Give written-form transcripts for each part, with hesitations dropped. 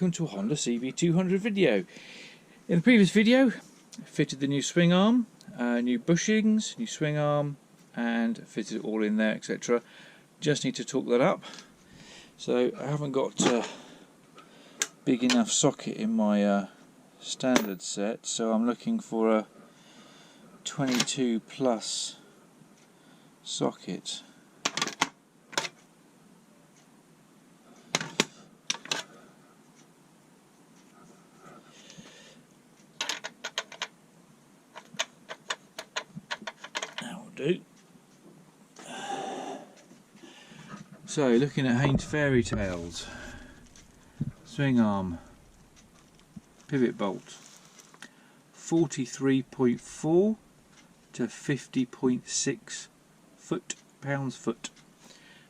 welcome to a Honda CB200 video. In the previous video, I fitted the new swing arm, new bushings, new swing arm, and fitted it all in there, etc. Just need to torque that up. So I haven't got a big enough socket in my standard set, so I'm looking for a 22 plus socket. So looking at Haynes Fairy Tales, swing arm, pivot bolt, 43.4 to 50.6 pounds-foot.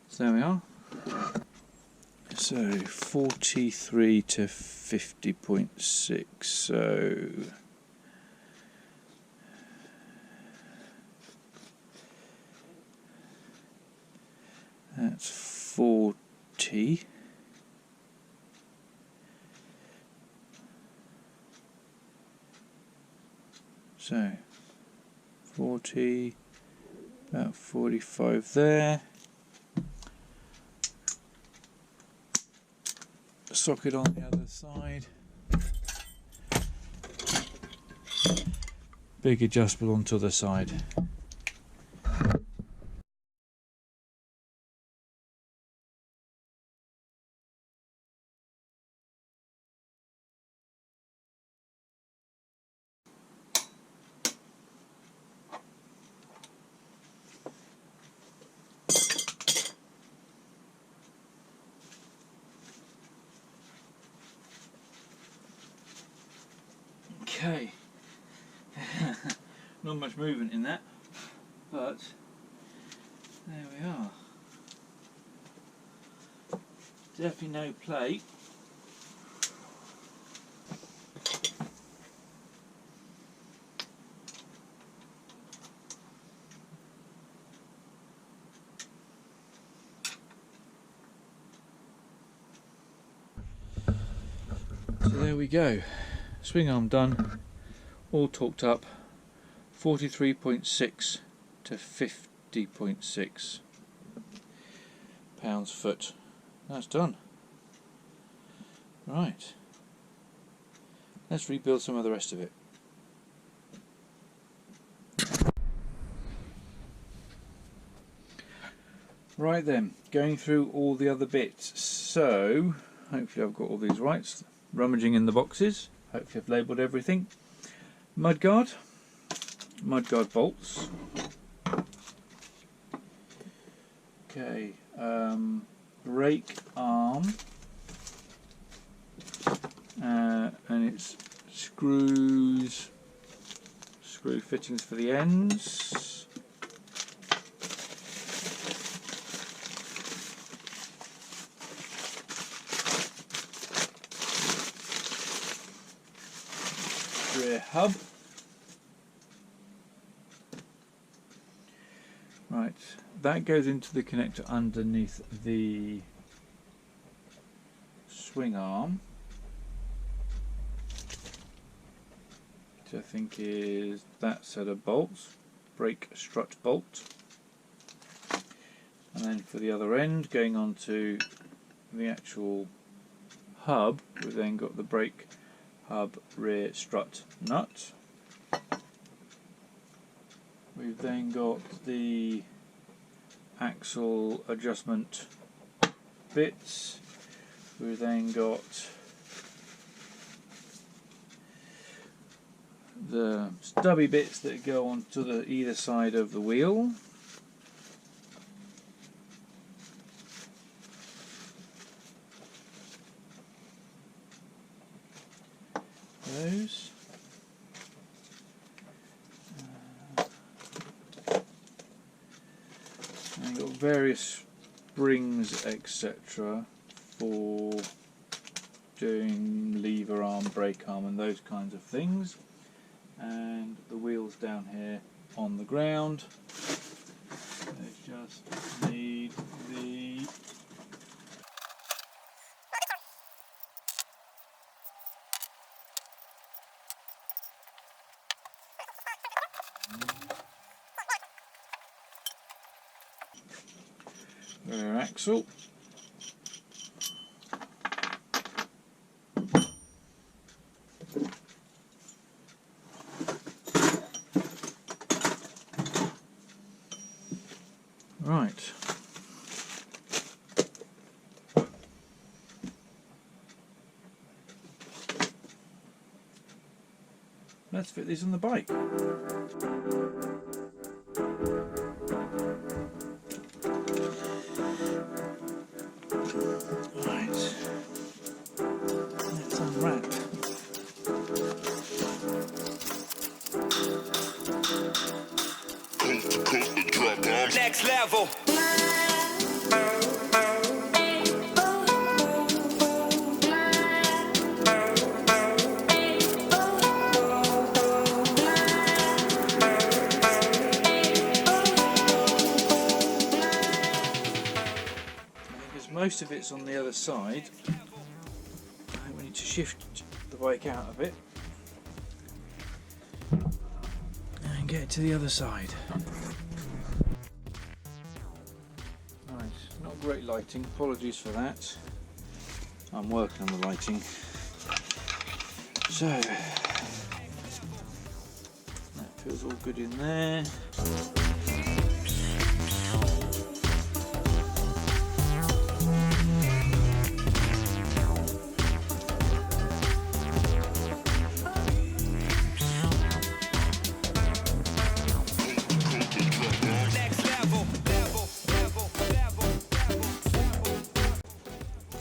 So there we are. So 43 to 50.6. So that's 40. So 40, about 45 there. Socket on the other side. Big adjustable onto the side. Okay, not much movement in that, but there we are. Definitely no plate. So there we go. Swing arm done, all torqued up, 43.6 to 50.6 pounds-foot. That's done. Right, let's rebuild some of the rest of it. Right then, going through all the other bits. So hopefully I've got all these right. Rummaging in the boxes. Hopefully I've labelled everything. Mudguard bolts. Okay, brake arm, and it's screw fittings for the ends. Rear hub. Right, that goes into the connector underneath the swing arm, which I think is that set of bolts, brake strut bolt. And then for the other end, going on to the actual hub, we've then got the brake hub rear strut nut. We've then got the axle adjustment bits. We've then got the stubby bits that go onto the either side of the wheel. Those. And got various springs, etc. for doing lever arm, brake arm and those kinds of things. And the wheels down here on the ground. They just need the rear axle. Right. Let's fit these on the bike. Right. Let's unwrap. Next level. Most of it's on the other side. I think we need to shift the bike out of it and get it to the other side. Right, not great lighting, apologies for that. I'm working on the lighting. So, that feels all good in there.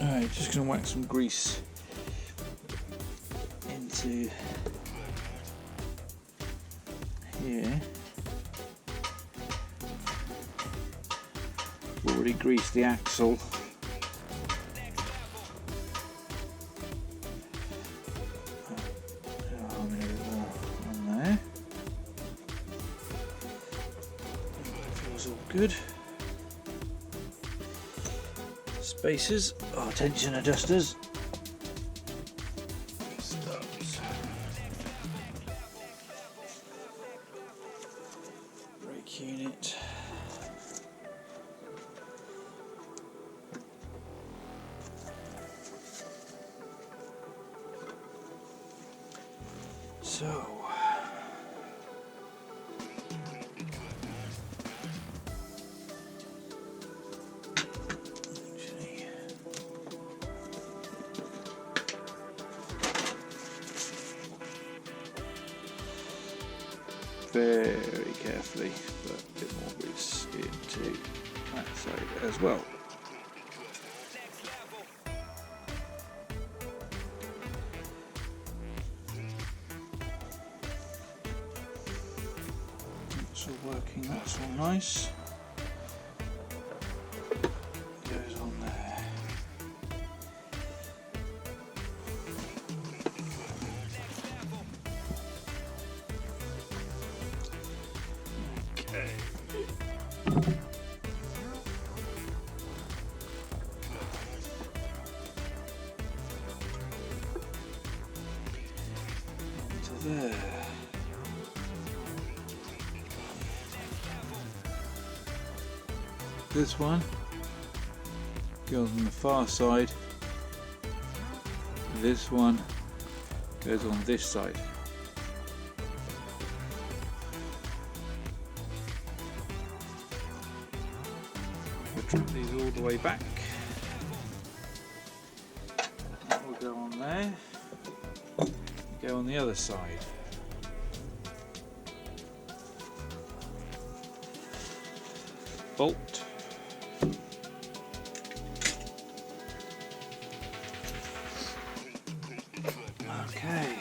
Alright, just going to whack some grease into here. Already greased the axle. On there. Feels all good. Spacers are tension adjusters. Stops. Brake unit. So. Very carefully, put a bit more grease into that side as well. That's all working, that's all nice. Goes on there. Okay. Into there. This one goes on the far side. This one goes on this side. Drop these all the way back. That will go on there. Go on the other side. Bolt. Okay.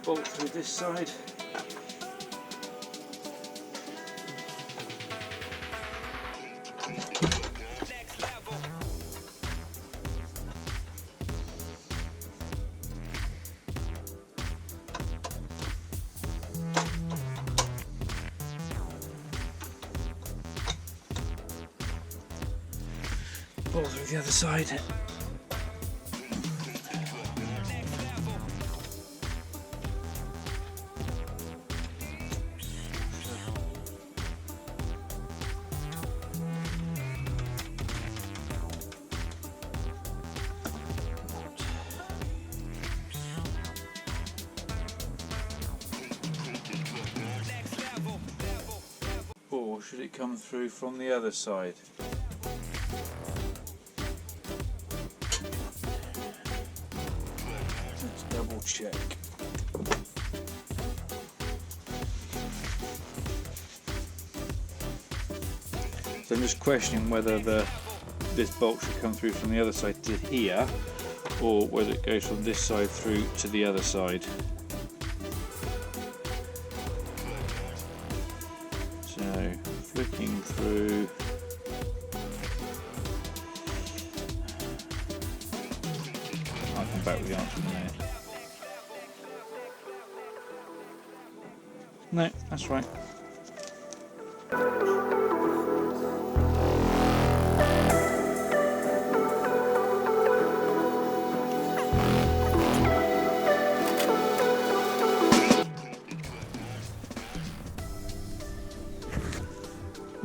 bolt through this side. Bolt through the other side. Or should it come through from the other side? Let's double check. So I'm just questioning whether this bolt should come through from the other side to here, or whether it goes from this side through to the other side. So flicking through. I'll come back with the answer in a minute. No, that's right.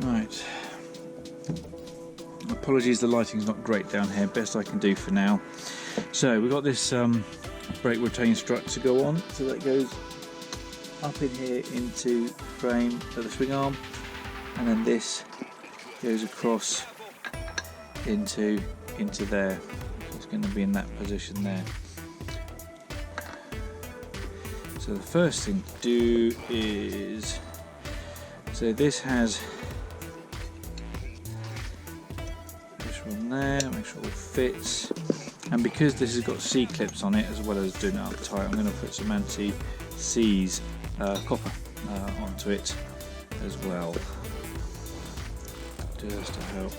Right. Apologies, the lighting's not great down here. Best I can do for now. So we've got this brake retain strut to go on, so that goes up in here into the frame of the swing arm, and then this goes across into there. So it's going to be in that position there. So the first thing to do is, so this has this one there, make sure it all fits, and because this has got C-clips on it as well as doing it up tight, I'm going to put some anti-seize copper onto it as well, just to help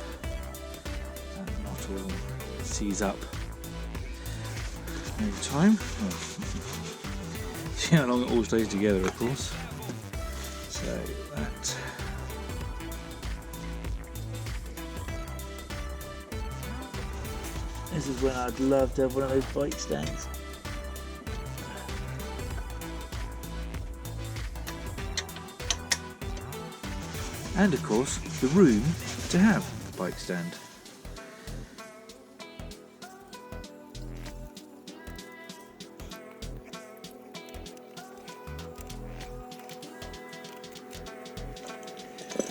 not all seize up over time. See how long it all stays together, of course. So that. This is when I'd love to have one of those bike stands. And of course, the room to have a bike stand.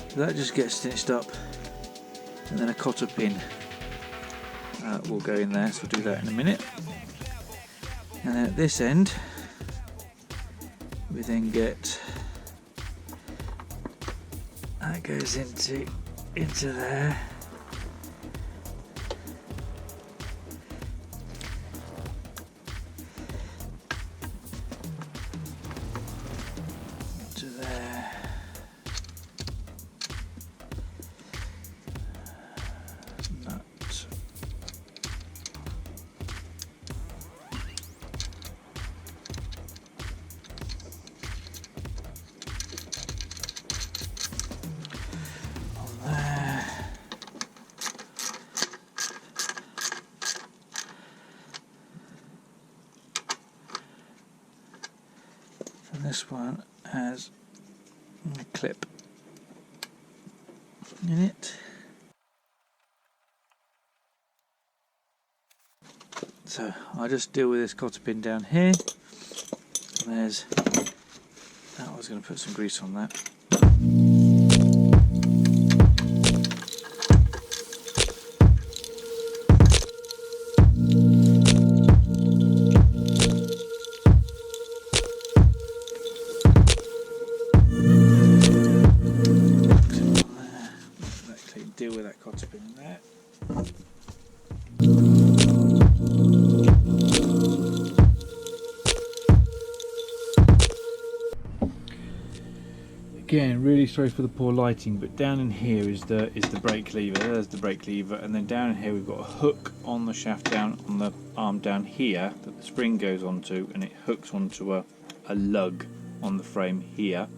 So that just gets stitched up, and then a cotter pin will go in there, so we'll do that in a minute. And then at this end, we then get, that goes into there. To there. Nut. And this one has a clip in it. So I'll just deal with this cotter pin down here. And there's, I was going to put some grease on that. Deal with that cotter pin in there. Again, really sorry for the poor lighting, but down in here is the brake lever. There's the brake lever, and then down in here we've got a hook on the shaft down on the arm down here that the spring goes onto, and it hooks onto a lug on the frame here.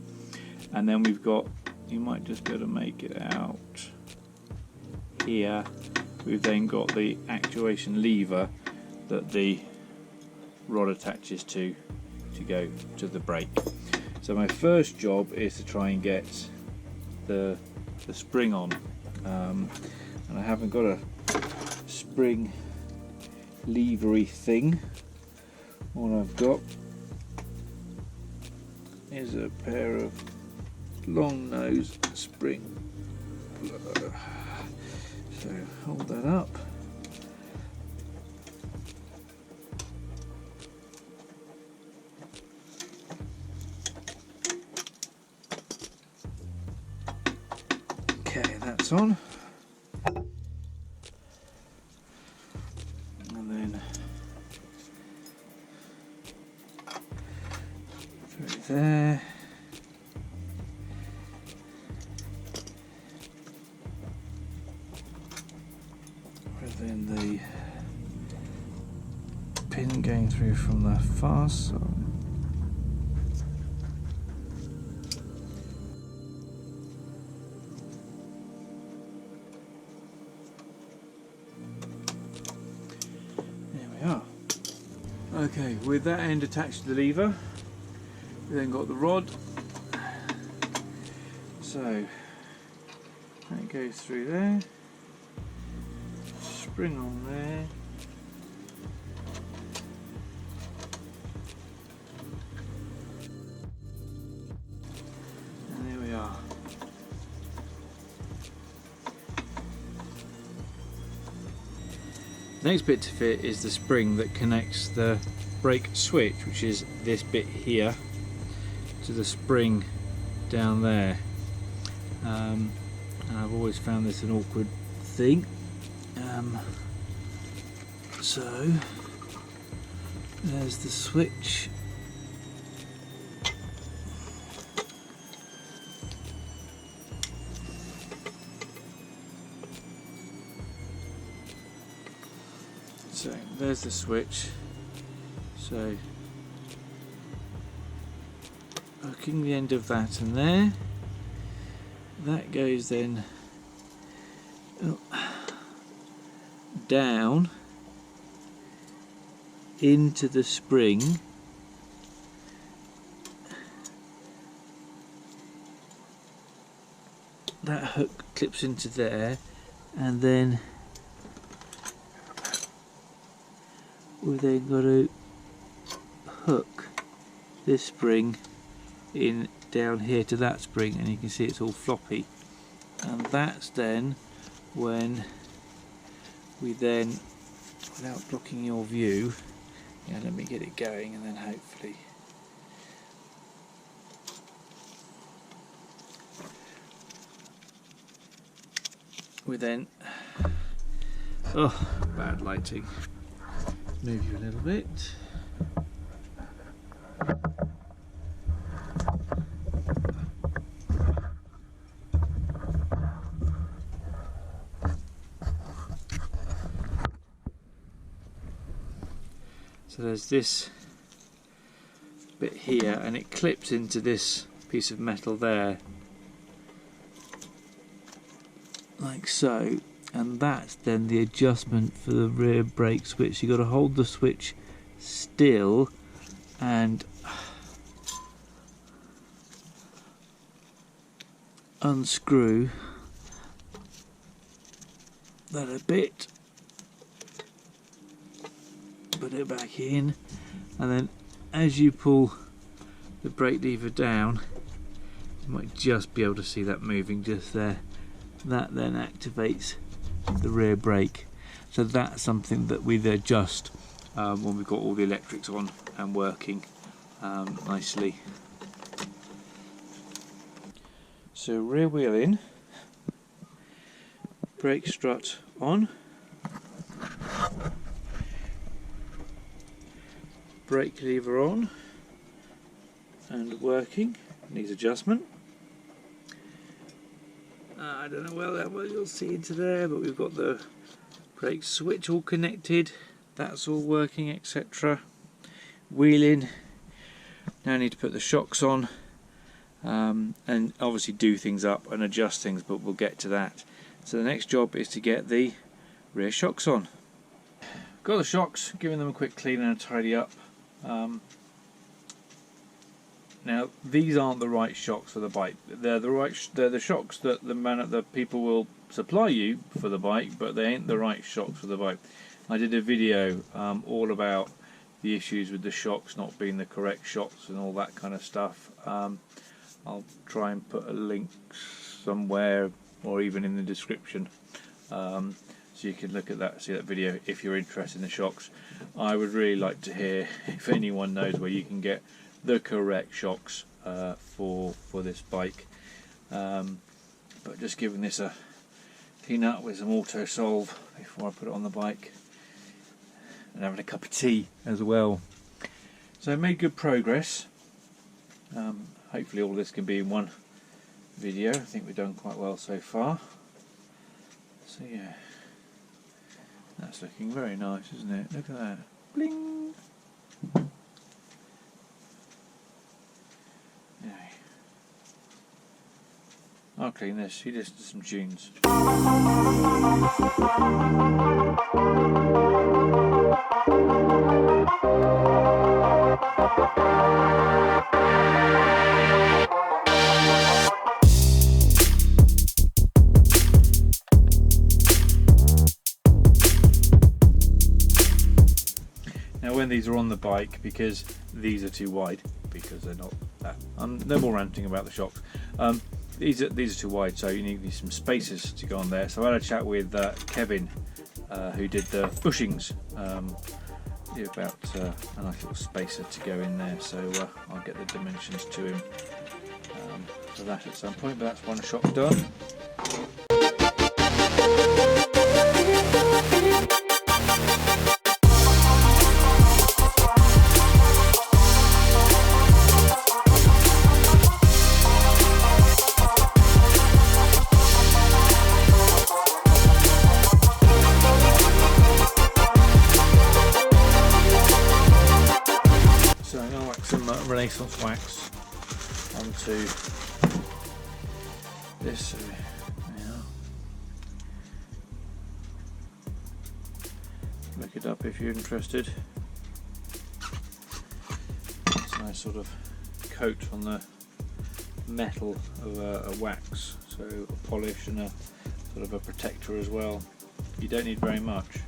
And then we've got, you might just be able to make it out here, we've then got the actuation lever that the rod attaches to go to the brake. So my first job is to try and get the spring on, and I haven't got a spring levery thing. All I've got is a pair of long nose spring. So hold that up. Okay, that's on. And then through there. And then the pin going through from the far side. Okay, with that end attached to the lever, we then got the rod. So that goes through there, spring on there, and there we are. The next bit to fit is the spring that connects the brake switch, which is this bit here, to the spring down there. And I've always found this an awkward thing. So there's the switch. So there's the switch. So hooking the end of that in there, that goes then down into the spring, that hook clips into there, and then we've then got to hook this spring in down here to that spring, and you can see it's all floppy, and that's then when we then, without blocking your view, let me get it going, and then hopefully we then, oh, bad lighting, move you a little bit. So there's this bit here, and it clips into this piece of metal there, like so, and that's then the adjustment for the rear brake switch. You've got to hold the switch still and unscrew that a bit, put it back in, and then as you pull the brake lever down, you might just be able to see that moving just there. That then activates the rear brake. So that's something that we adjust when we've got all the electrics on and working nicely. So rear wheel in, brake strut on, brake lever on and working, needs adjustment. I don't know whether you'll see into there, but we've got the brake switch all connected. That's all working, etc. Wheeling. Now I need to put the shocks on and obviously do things up and adjust things, but we'll get to that. So the next job is to get the rear shocks on. Got the shocks, giving them a quick clean and a tidy up. Now these aren't the right shocks for the bike. They're the shocks that the people will supply you for the bike, but they ain't the right shocks for the bike. I did a video all about the issues with the shocks not being the correct shocks and all that kind of stuff. I'll try and put a link somewhere or even in the description, so you can look at that, see that video if you're interested in the shocks. I would really like to hear if anyone knows where you can get the correct shocks for this bike. But just giving this a clean up with some auto solve before I put it on the bike, and having a cup of tea as well. So I made good progress. Hopefully all this can be in one video. I think we've done quite well so far. So yeah, that's looking very nice, isn't it? Look at that. Bling! Yeah. I'll clean this. You listen to some tunes. Now when these are on the bike, because these are too wide, because they're not that, no more ranting about the shocks. These are too wide, so you need some spacers to go on there. So I had a chat with Kevin, who did the bushings, about a nice little spacer to go in there. So I'll get the dimensions to him for that at some point. But that's one shock done. Renaissance wax onto this. Look it up if you're interested. It's a nice sort of coat on the metal of a wax, so a polish and a sort of a protector as well. You don't need very much.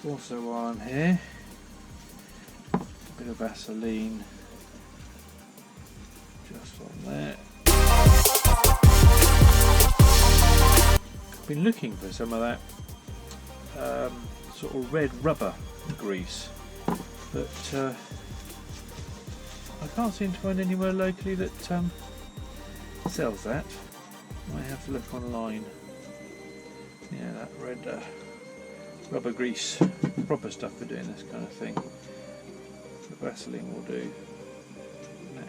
Also, while I'm here, a bit of Vaseline just on there. I've been looking for some of that sort of red rubber grease, but I can't seem to find anywhere locally that sells that. Might have to look online. Yeah, that red rubber grease, proper stuff for doing this kind of thing. The Vaseline will do. Now,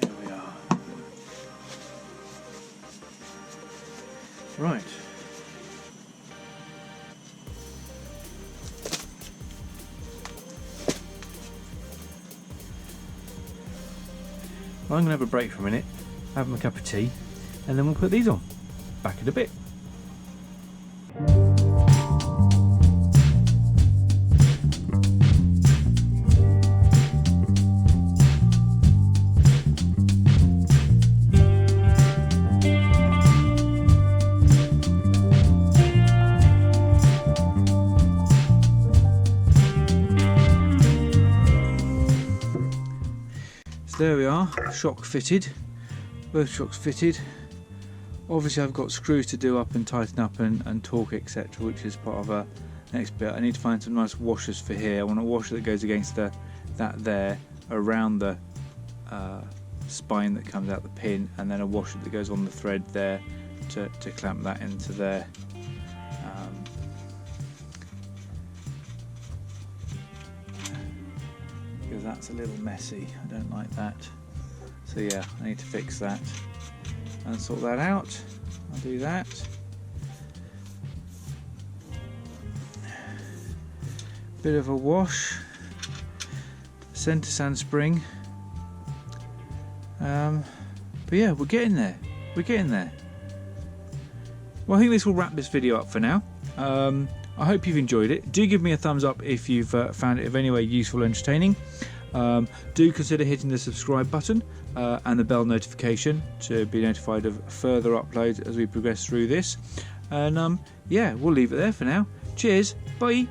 there we are. Right. Well, I'm going to have a break for a minute, have my cup of tea, and then we'll put these on. Back in a bit. So there we are, shock fitted. Both shocks fitted. Obviously I've got screws to do up and tighten up and torque, etc., which is part of next bit, I need to find some nice washers for here. I want a washer that goes against that there, around the spine that comes out the pin, and then a washer that goes on the thread there to clamp that into there. Because that's a little messy, I don't like that. So yeah, I need to fix that and sort that out. I'll do that. Bit of a wash, centre sand spring. But yeah, we're getting there. We're getting there. Well, I think this will wrap this video up for now. I hope you've enjoyed it. Do give me a thumbs up if you've found it of any way useful or entertaining. Do consider hitting the subscribe button and the bell notification to be notified of further uploads as we progress through this. And yeah, we'll leave it there for now. Cheers, bye.